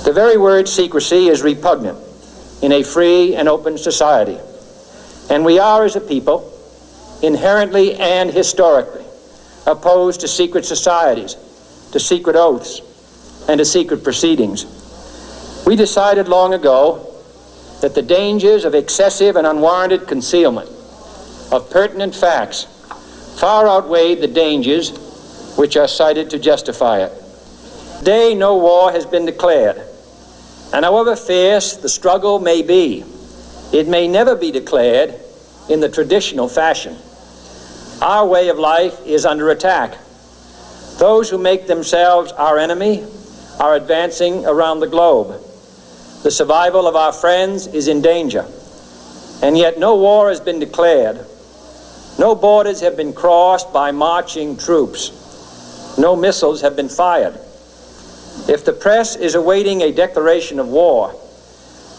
The very word secrecy is repugnant in a free and open society. And we are, as a people, inherently and historically opposed to secret societies, to secret oaths, and to secret proceedings. We decided long ago that the dangers of excessive and unwarranted concealment of pertinent facts far outweighed the dangers which are cited to justify it. Today, no war has been declared, and however fierce the struggle may be, it may never be declared in the traditional fashion. Our way of life is under attack. Those who make themselves our enemy are advancing around the globe. The survival of our friends is in danger, and yet no war has been declared. No borders have been crossed by marching troops. No missiles have been fired. If the press is awaiting a declaration of war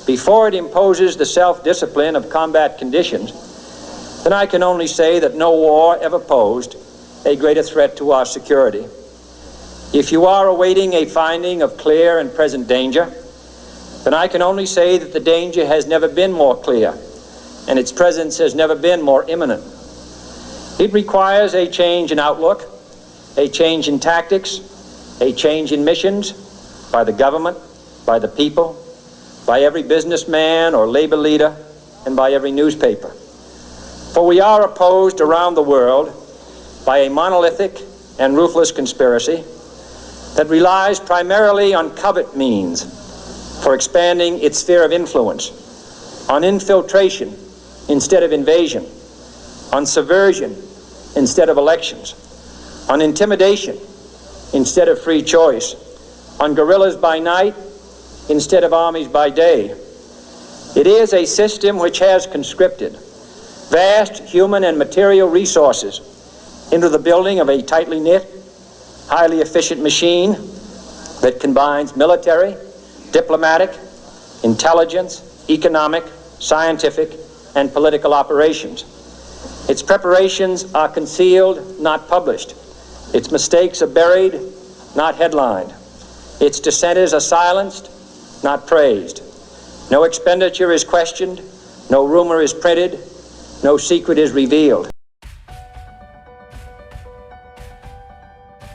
before it imposes the self-discipline of combat conditions, then I can only say that no war ever posed a greater threat to our security. If you are awaiting a finding of clear and present danger, then I can only say that the danger has never been more clear, and its presence has never been more imminent. It requires a change in outlook, a change in tactics, a change in missions by the government, by the people, by every businessman or labor leader, and by every newspaper. For we are opposed around the world by a monolithic and ruthless conspiracy that relies primarily on covert means for expanding its sphere of influence, on infiltration instead of invasion, on subversion instead of elections, on intimidation instead of free choice, on guerrillas by night instead of armies by day. It is a system which has conscripted vast human and material resources into the building of a tightly knit, highly efficient machine that combines military, diplomatic, intelligence, economic, scientific, and political operations. Its preparations are concealed, not published. Its mistakes are buried, not headlined. Its dissenters are silenced, not praised. No expenditure is questioned, no rumor is printed, no secret is revealed.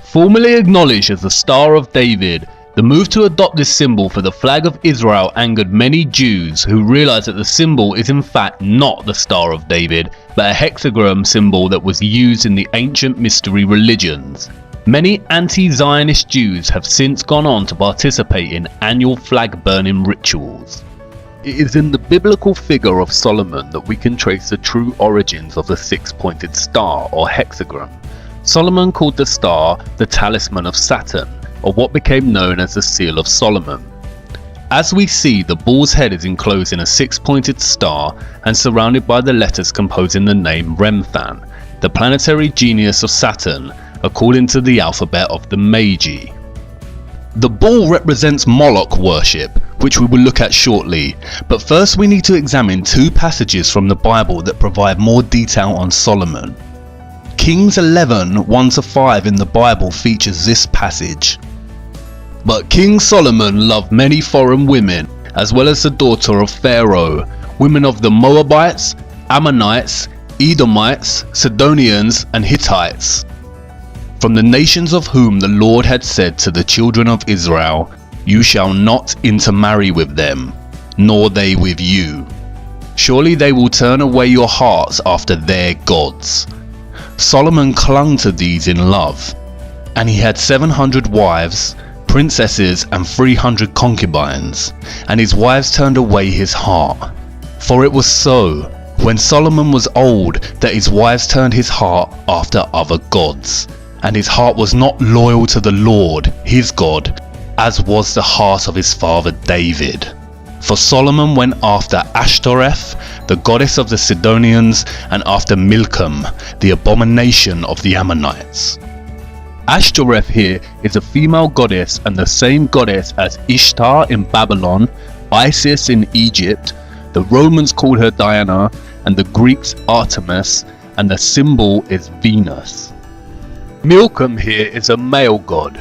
Formerly acknowledged as the Star of David, the move to adopt this symbol for the flag of Israel angered many Jews who realized that the symbol is in fact not the Star of David, but a hexagram symbol that was used in the ancient mystery religions. Many anti-Zionist Jews have since gone on to participate in annual flag burning rituals. It is in the biblical figure of Solomon that we can trace the true origins of the six-pointed star or hexagram. Solomon called the star the talisman of Saturn, or what became known as the Seal of Solomon. As we see, the bull's head is enclosed in a six-pointed star and surrounded by the letters composing the name Remphan, the planetary genius of Saturn, according to the alphabet of the Magi. The bull represents Moloch worship, which we will look at shortly, but first we need to examine two passages from the Bible that provide more detail on Solomon. Kings 11, 1-5 in the Bible features this passage. But King Solomon loved many foreign women, as well as the daughter of Pharaoh, women of the Moabites, Ammonites, Edomites, Sidonians, and Hittites, from the nations of whom the Lord had said to the children of Israel, "You shall not intermarry with them, nor they with you. Surely they will turn away your hearts after their gods." Solomon clung to these in love, and he had 700 wives, princesses, and 300 concubines, and his wives turned away his heart. For it was so, when Solomon was old, that his wives turned his heart after other gods, and his heart was not loyal to the Lord, his God, as was the heart of his father David. For Solomon went after Ashtoreth, the goddess of the Sidonians, and after Milcom, the abomination of the Ammonites. Ashtoreth here is a female goddess and the same goddess as Ishtar in Babylon, Isis in Egypt. The Romans called her Diana, and the Greeks Artemis, and the symbol is Venus. Milcom here is a male god,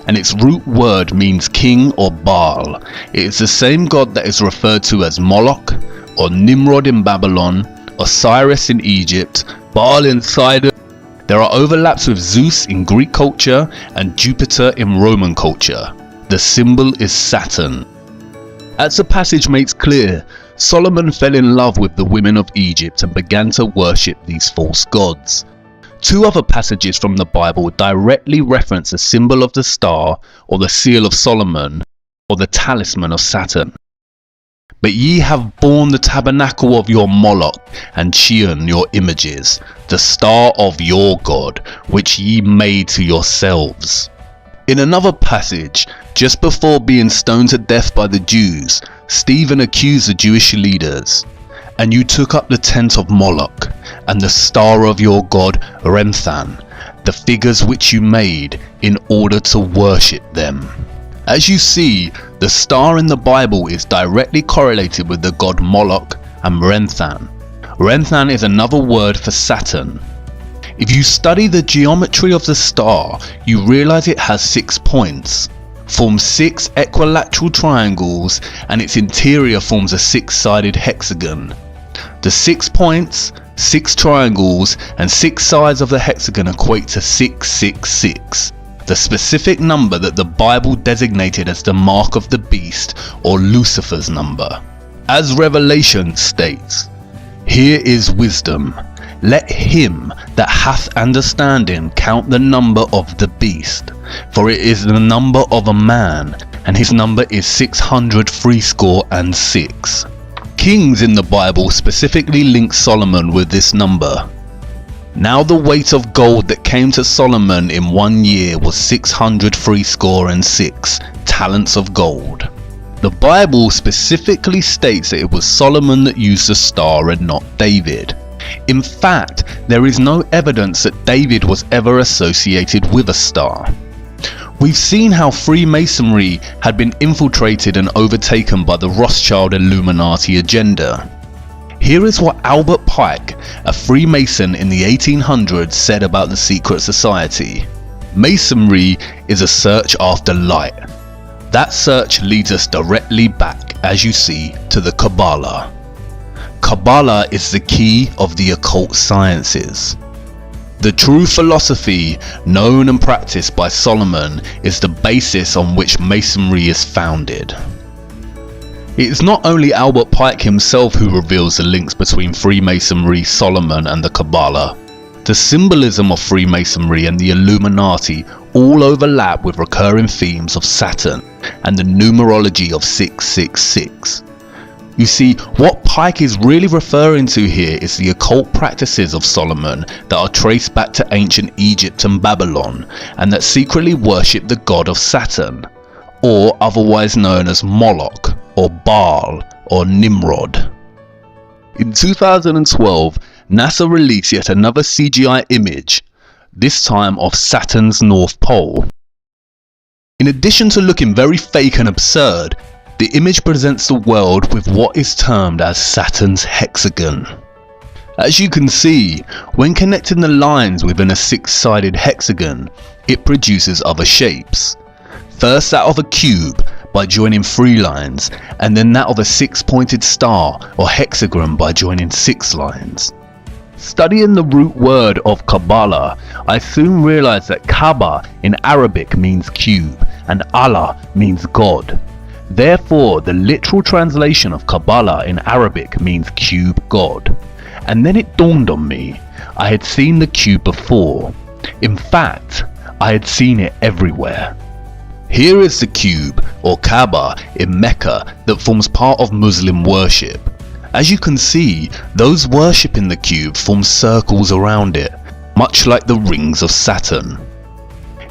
and its root word means king or Baal. It is the same god that is referred to as Moloch or Nimrod in Babylon, Osiris in Egypt, Baal in Sidon. There are overlaps with Zeus in Greek culture and Jupiter in Roman culture. The symbol is Saturn. As the passage makes clear, Solomon fell in love with the women of Egypt and began to worship these false gods. Two other passages from the Bible directly reference the symbol of the star or the seal of Solomon or the talisman of Saturn. But ye have borne the tabernacle of your Moloch and Chiun your images, the star of your God, which ye made to yourselves. In another passage, just before being stoned to death by the Jews, Stephen accused the Jewish leaders. And you took up the tent of Moloch, and the star of your god Remphan, the figures which you made, in order to worship them. As you see, the star in the Bible is directly correlated with the god Moloch and Remphan. Remphan is another word for Saturn. If you study the geometry of the star, you realize it has 6 points, forms 6 equilateral triangles, and its interior forms a 6-sided hexagon. The 6 points, 6 triangles, and 6 sides of the hexagon equate to 666, the specific number that the Bible designated as the mark of the beast or Lucifer's number. As Revelation states, "Here is wisdom. Let him that hath understanding count the number of the beast, for it is the number of a man, and his number is 666. Kings in the Bible specifically link Solomon with this number. Now the weight of gold that came to Solomon in 1 year was 666 talents of gold. The Bible specifically states that it was Solomon that used the star and not David. In fact, there is no evidence that David was ever associated with a star. We've seen how Freemasonry had been infiltrated and overtaken by the Rothschild Illuminati agenda. Here is what Albert Pike, a Freemason in the 1800s, said about the secret society. Masonry is a search after light. That search leads us directly back, as you see, to the Kabbalah. Kabbalah is the key of the occult sciences. The true philosophy, known and practiced by Solomon, is the basis on which Masonry is founded. It is not only Albert Pike himself who reveals the links between Freemasonry, Solomon, and the Kabbalah. The symbolism of Freemasonry and the Illuminati all overlap with recurring themes of Saturn and the numerology of 666. You see, what Pike is really referring to here is the occult practices of Solomon that are traced back to ancient Egypt and Babylon, and that secretly worship the god of Saturn, or otherwise known as Moloch, or Baal, or Nimrod. In 2012, NASA released yet another CGI image, this time of Saturn's North Pole. In addition to looking very fake and absurd, the image presents the world with what is termed as Saturn's hexagon. As you can see, when connecting the lines within a 6-sided hexagon, it produces other shapes. First that of a cube by joining 3 lines, and then that of a 6-pointed star or hexagon by joining 6 lines. Studying the root word of Kabbalah, I soon realized that Kaaba in Arabic means cube, and Allah means God. Therefore, the literal translation of Kabbalah in Arabic means cube God. And then it dawned on me, I had seen the cube before. In fact, I had seen it everywhere. Here is the cube, or Kaaba, in Mecca that forms part of Muslim worship. As you can see, those worshipping the cube form circles around it, much like the rings of Saturn.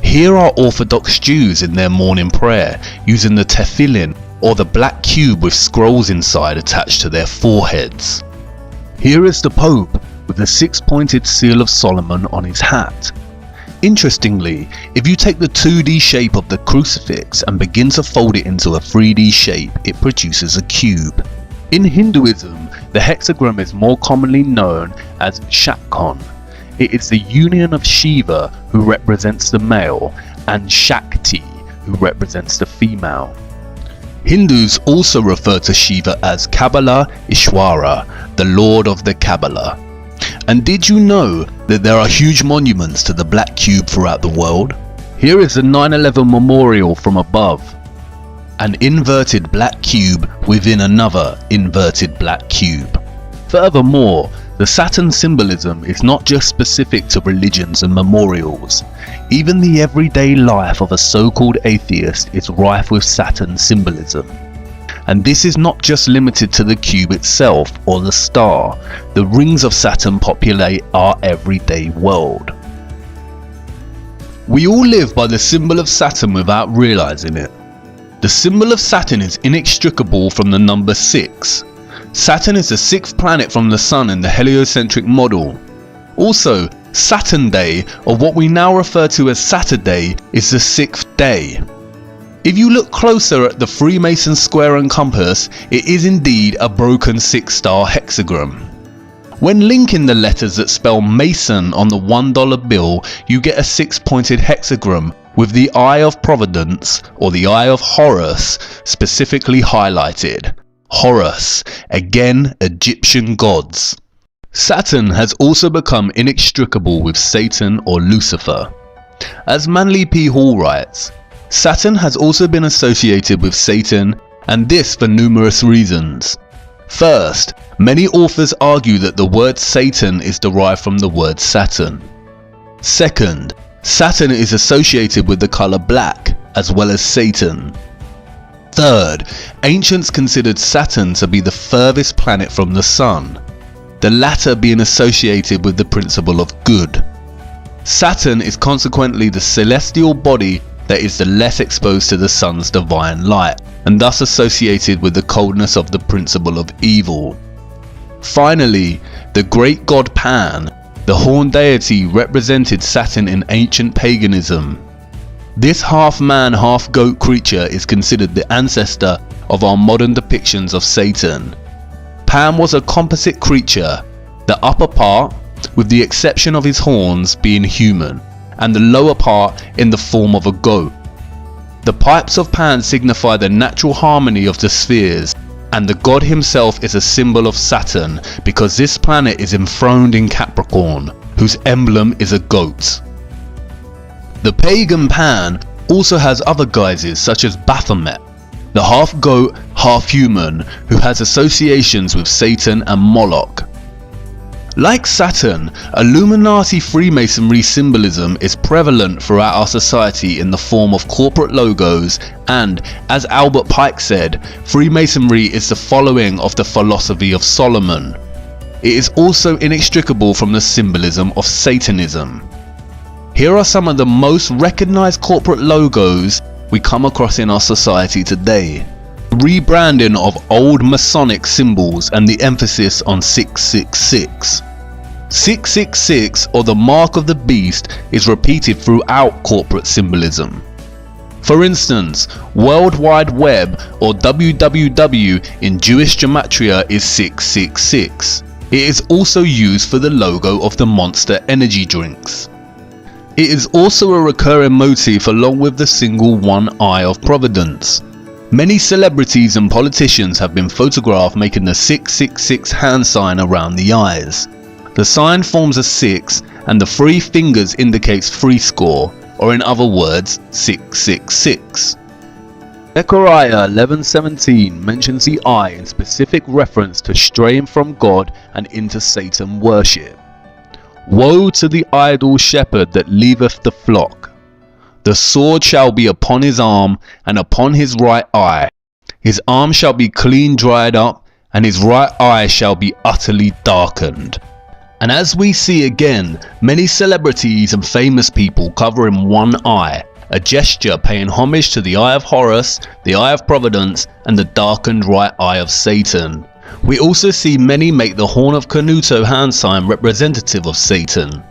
Here are Orthodox Jews in their morning prayer, using the tefillin, or the black cube with scrolls inside attached to their foreheads. Here is the Pope, with the 6-pointed seal of Solomon on his hat. Interestingly, if you take the 2D shape of the crucifix and begin to fold it into a 3D shape, it produces a cube. In Hinduism, the hexagram is more commonly known as Shakon. It is the union of Shiva, who represents the male, and Shakti, who represents the female. Hindus also refer to Shiva as Kabala Ishwara, the Lord of the Kabbalah. And did you know that there are huge monuments to the Black Cube throughout the world? Here is the 9/11 memorial from above. An inverted black cube within another inverted black cube. Furthermore, the Saturn symbolism is not just specific to religions and memorials. Even the everyday life of a so-called atheist is rife with Saturn symbolism. And this is not just limited to the cube itself or the star. The rings of Saturn populate our everyday world. We all live by the symbol of Saturn without realizing it. The symbol of Saturn is inextricable from the number 6. Saturn is the 6th planet from the Sun in the heliocentric model. Also, Saturn Day, or what we now refer to as Saturday, is the 6th day. If you look closer at the Freemason square and compass, it is indeed a broken 6-star hexagram. When linking the letters that spell Mason on the $1 bill, you get a 6-pointed hexagram with the Eye of Providence, or the Eye of Horus, specifically highlighted. Horus, again Egyptian gods. Saturn has also become inextricable with Satan or Lucifer. As Manly P. Hall writes, Saturn has also been associated with Satan, and this for numerous reasons. First, many authors argue that the word Satan is derived from the word Saturn. Second, Saturn is associated with the color black, as well as Satan. Third, ancients considered Saturn to be the furthest planet from the Sun, the latter being associated with the principle of good. Saturn is consequently the celestial body that is the less exposed to the Sun's divine light, and thus associated with the coldness of the principle of evil. Finally, the great god Pan, the horned deity, represented Saturn in ancient paganism. This half-man, half-goat creature is considered the ancestor of our modern depictions of Satan. Pan was a composite creature, the upper part, with the exception of his horns, being human, and the lower part in the form of a goat. The pipes of Pan signify the natural harmony of the spheres, and the god himself is a symbol of Saturn because this planet is enthroned in Capricorn, whose emblem is a goat. The pagan Pan also has other guises such as Baphomet, the half-goat, half-human, who has associations with Satan and Moloch. Like Saturn, Illuminati Freemasonry symbolism is prevalent throughout our society in the form of corporate logos and, as Albert Pike said, Freemasonry is the following of the philosophy of Solomon. It is also inextricable from the symbolism of Satanism. Here are some of the most recognized corporate logos we come across in our society today. Rebranding of old Masonic symbols and the emphasis on 666. 666, or the mark of the beast, is repeated throughout corporate symbolism. For instance, World Wide Web, or WWW in Jewish gematria, is 666. It is also used for the logo of the Monster energy drinks. It is also a recurring motif along with the single one eye of Providence. Many celebrities and politicians have been photographed making the 666 hand sign around the eyes. The sign forms a 6 and the 3 fingers indicates 3 score, or in other words, 666. Zechariah 11:17 mentions the eye in specific reference to straying from God and into Satan worship. Woe to the idle shepherd that leaveth the flock. The sword shall be upon his arm and upon his right eye. His arm shall be clean dried up, and his right eye shall be utterly darkened. And as we see again, many celebrities and famous people covering one eye, a gesture paying homage to the Eye of Horus, the Eye of Providence, and the darkened right eye of Satan. We also see many make the Horn of Canuto hand sign representative of Satan.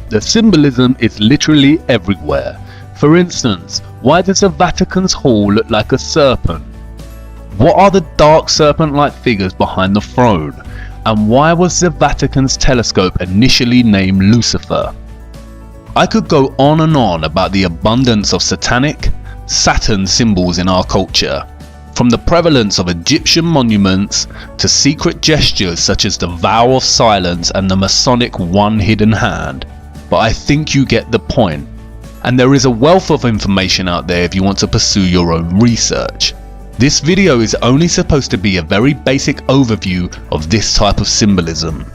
The symbolism is literally everywhere. For instance, why does the Vatican's hall look like a serpent? What are the dark serpent-like figures behind the throne? And why was the Vatican's telescope initially named Lucifer? I could go on and on about the abundance of satanic, Saturn symbols in our culture, from the prevalence of Egyptian monuments to secret gestures such as the vow of silence and the Masonic one hidden hand. But I think you get the point, and there is a wealth of information out there if you want to pursue your own research. This video is only supposed to be a very basic overview of this type of symbolism.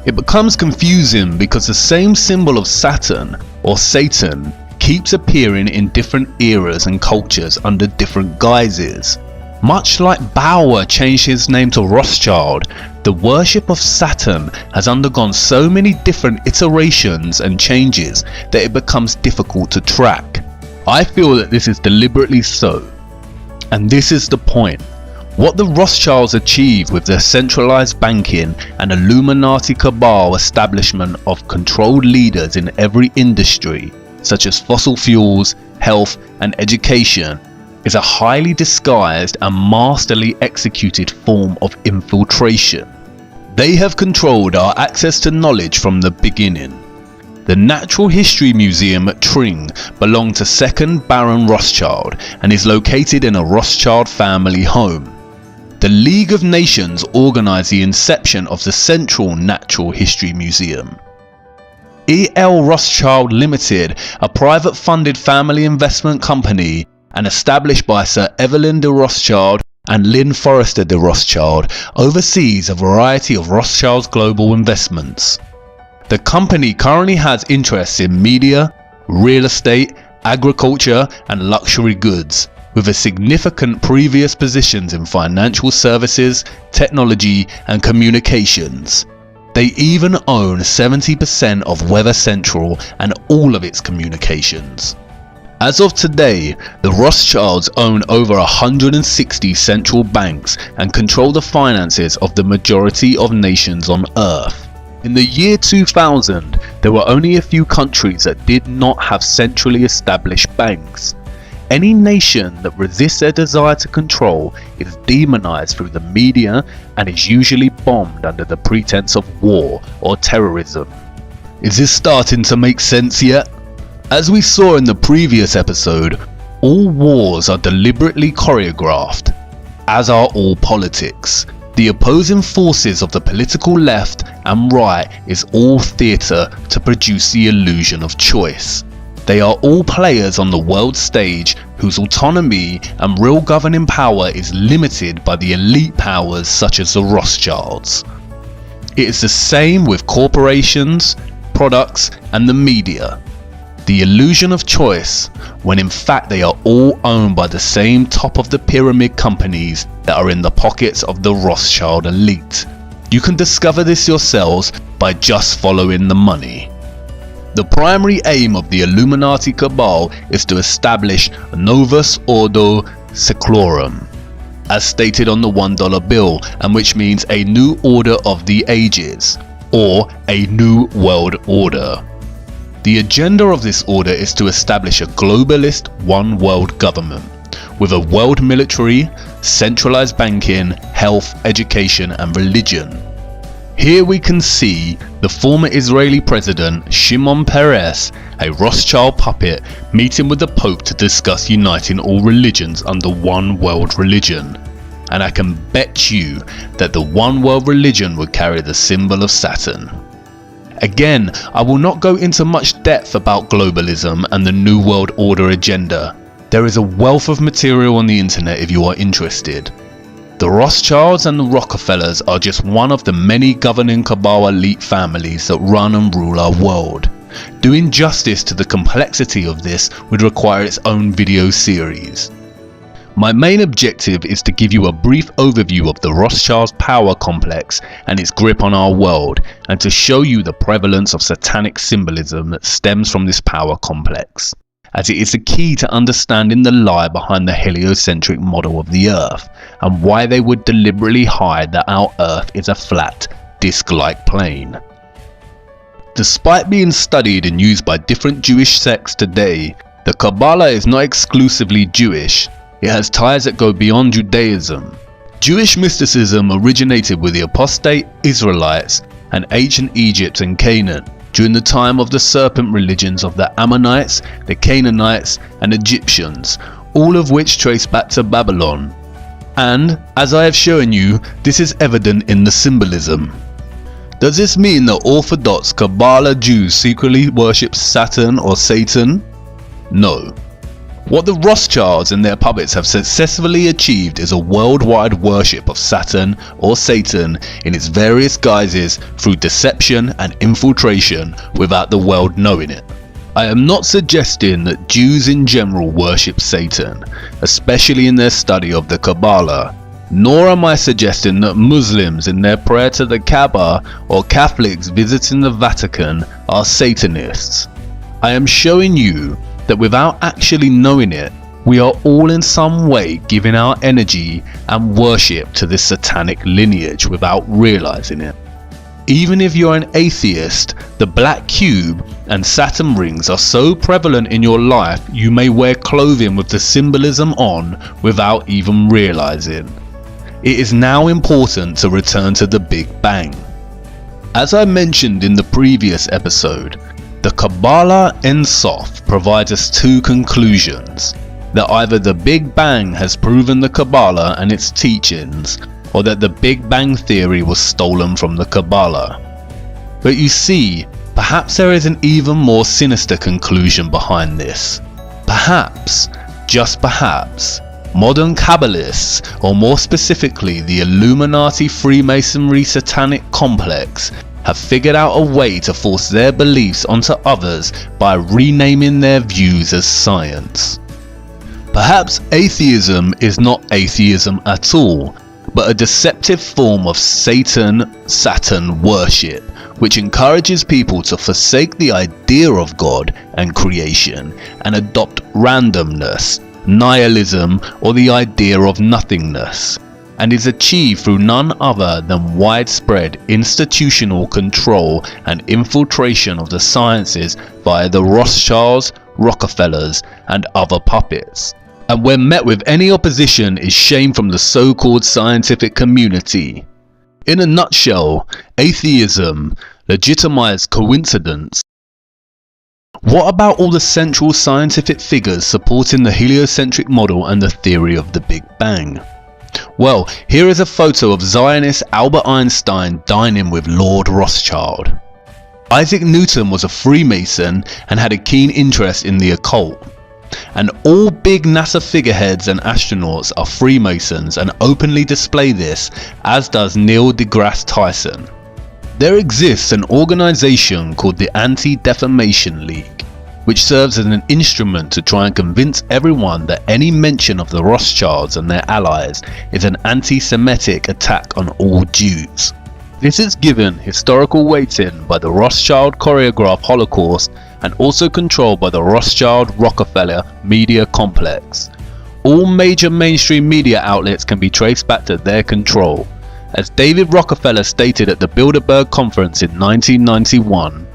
It becomes confusing because the same symbol of Saturn, or Satan, keeps appearing in different eras and cultures under different guises. Much like Bauer changed his name to Rothschild, the worship of Saturn has undergone so many different iterations and changes that it becomes difficult to track. I feel that this is deliberately so. And this is the point. What the Rothschilds achieved with their centralized banking and Illuminati cabal establishment of controlled leaders in every industry, such as fossil fuels, health and education, is a highly disguised and masterly executed form of infiltration. They have controlled our access to knowledge from the beginning. The Natural History Museum at Tring belonged to 2nd Baron Rothschild and is located in a Rothschild family home. The League of Nations organized the inception of the Central Natural History Museum. E.L. Rothschild Limited, a private funded family investment company and established by Sir Evelyn de Rothschild and Lynn Forrester de Rothschild, oversees a variety of Rothschild's global investments. The company currently has interests in media, real estate, agriculture and luxury goods, with a significant previous positions in financial services, technology and communications. They even own 70% of Weather Central and all of its communications. As of today, the Rothschilds own over 160 central banks and control the finances of the majority of nations on Earth. In the year 2000, there were only a few countries that did not have centrally established banks. Any nation that resists their desire to control is demonized through the media and is usually bombed under the pretense of war or terrorism. Is this starting to make sense yet? As we saw in the previous episode, all wars are deliberately choreographed, as are all politics. The opposing forces of the political left and right is all theatre to produce the illusion of choice. They are all players on the world stage whose autonomy and real governing power is limited by the elite powers such as the Rothschilds. It is the same with corporations, products and the media. The illusion of choice, when in fact they are all owned by the same top of the pyramid companies that are in the pockets of the Rothschild elite. You can discover this yourselves by just following the money. The primary aim of the Illuminati cabal is to establish Novus Ordo Seclorum, as stated on the $1 bill, and which means a new order of the ages, or a new world order. The agenda of this order is to establish a globalist one world government, with a world military, centralized banking, health, education and religion. Here we can see the former Israeli president Shimon Peres, a Rothschild puppet, meeting with the Pope to discuss uniting all religions under one world religion. And I can bet you that the one world religion would carry the symbol of Saturn. Again, I will not go into much depth about globalism and the New World Order agenda. There is a wealth of material on the internet if you are interested. The Rothschilds and the Rockefellers are just one of the many governing cabal elite families that run and rule our world. Doing justice to the complexity of this would require its own video series. My main objective is to give you a brief overview of the Rothschilds power complex and its grip on our world, and to show you the prevalence of satanic symbolism that stems from this power complex, as it is the key to understanding the lie behind the heliocentric model of the Earth, and why they would deliberately hide that our Earth is a flat, disc-like plane. Despite being studied and used by different Jewish sects today, the Kabbalah is not exclusively Jewish. It has ties that go beyond Judaism. Jewish mysticism originated with the apostate Israelites and ancient Egypt and Canaan during the time of the serpent religions of the Ammonites, the Canaanites and Egyptians, all of which trace back to Babylon. And, as I have shown you, this is evident in the symbolism. Does this mean that Orthodox Kabbalah Jews secretly worship Saturn or Satan? No. What the Rothschilds and their puppets have successfully achieved is a worldwide worship of Saturn or Satan in its various guises through deception and infiltration without the world knowing it. I am not suggesting that Jews in general worship Satan, especially in their study of the Kabbalah, nor am I suggesting that Muslims in their prayer to the Kaaba or Catholics visiting the Vatican are Satanists. I am showing you that without actually knowing it, we are all in some way giving our energy and worship to this satanic lineage without realizing it. Even if you're an atheist, the black cube and Saturn rings are so prevalent in your life you may wear clothing with the symbolism on without even realizing. It is now important to return to the Big Bang. As I mentioned in the previous episode, the Kabbalah Ein Sof provides us two conclusions: that either the Big Bang has proven the Kabbalah and its teachings, or that the Big Bang theory was stolen from the Kabbalah. But you see, perhaps there is an even more sinister conclusion behind this. Perhaps, just perhaps, modern Kabbalists, or more specifically the Illuminati Freemasonry satanic complex, have figured out a way to force their beliefs onto others by renaming their views as science. Perhaps atheism is not atheism at all, but a deceptive form of Saturn worship, which encourages people to forsake the idea of God and creation and adopt randomness, nihilism, or the idea of nothingness, and is achieved through none other than widespread institutional control and infiltration of the sciences via the Rothschilds, Rockefellers, and other puppets. And when met with any opposition is shame from the so-called scientific community. In a nutshell, atheism legitimized coincidence. What about all the central scientific figures supporting the heliocentric model and the theory of the Big Bang? Well, here is a photo of Zionist Albert Einstein dining with Lord Rothschild. Isaac Newton was a Freemason and had a keen interest in the occult. And all big NASA figureheads and astronauts are Freemasons and openly display this, as does Neil deGrasse Tyson. There exists an organization called the Anti-Defamation League, which serves as an instrument to try and convince everyone that any mention of the Rothschilds and their allies is an anti-Semitic attack on all Jews. This is given historical weighting by the Rothschild choreographed Holocaust and also controlled by the Rothschild-Rockefeller media complex. All major mainstream media outlets can be traced back to their control. As David Rockefeller stated at the Bilderberg Conference in 1991,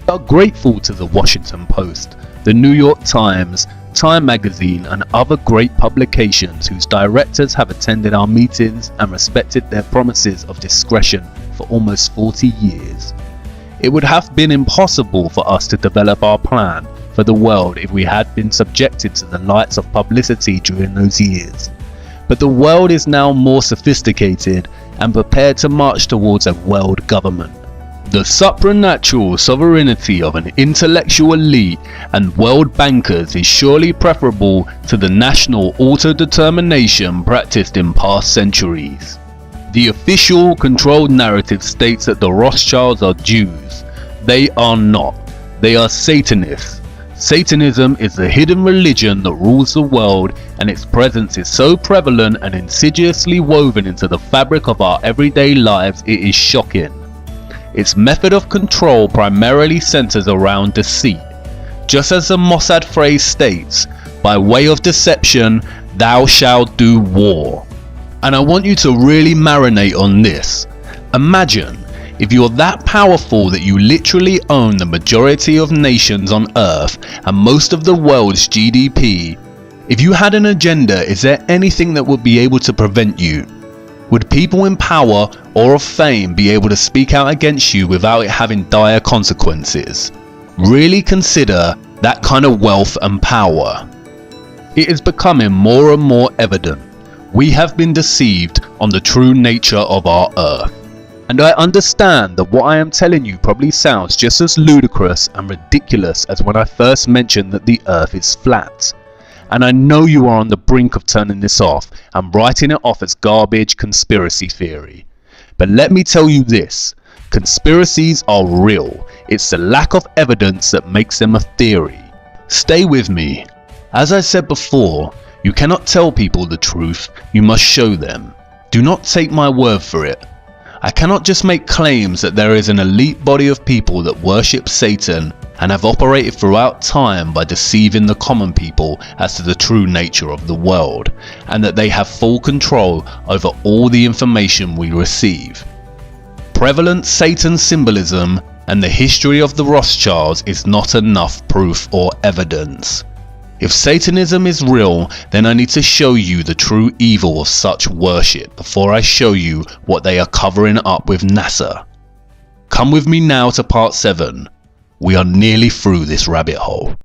"We are grateful to the Washington Post, the New York Times, Time magazine and other great publications whose directors have attended our meetings and respected their promises of discretion for almost 40 years. It would have been impossible for us to develop our plan for the world if we had been subjected to the lights of publicity during those years. But the world is now more sophisticated and prepared to march towards a world government. The supranatural sovereignty of an intellectual elite and world bankers is surely preferable to the national autodetermination practiced in past centuries. The official controlled narrative states that the Rothschilds are Jews. They are not. They are Satanists. Satanism is the hidden religion that rules the world, and its presence is so prevalent and insidiously woven into the fabric of our everyday lives it is shocking. Its method of control primarily centers around deceit. Just as the Mossad phrase states, by way of deception, thou shalt do war. And I want you to really marinate on this. Imagine If you're that powerful that you literally own the majority of nations on Earth and most of the world's GDP, if you had an agenda, is there anything that would be able to prevent you? Would people in power or of fame be able to speak out against you without it having dire consequences? Really consider that kind of wealth and power. It is becoming more and more evident we have been deceived on the true nature of our Earth. And I understand that what I am telling you probably sounds just as ludicrous and ridiculous as when I first mentioned that the Earth is flat. And I know you are on the brink of turning this off and writing it off as garbage conspiracy theory. But let me tell you this, conspiracies are real. It's the lack of evidence that makes them a theory. Stay with me. As I said before, you cannot tell people the truth, you must show them. Do not take my word for it. I cannot just make claims that there is an elite body of people that worship Satan and have operated throughout time by deceiving the common people as to the true nature of the world, and that they have full control over all the information we receive. Prevalent Satan symbolism and the history of the Rothschilds is not enough proof or evidence. If Satanism is real, then I need to show you the true evil of such worship before I show you what they are covering up with NASA. Come with me now to part 7. We are nearly through this rabbit hole.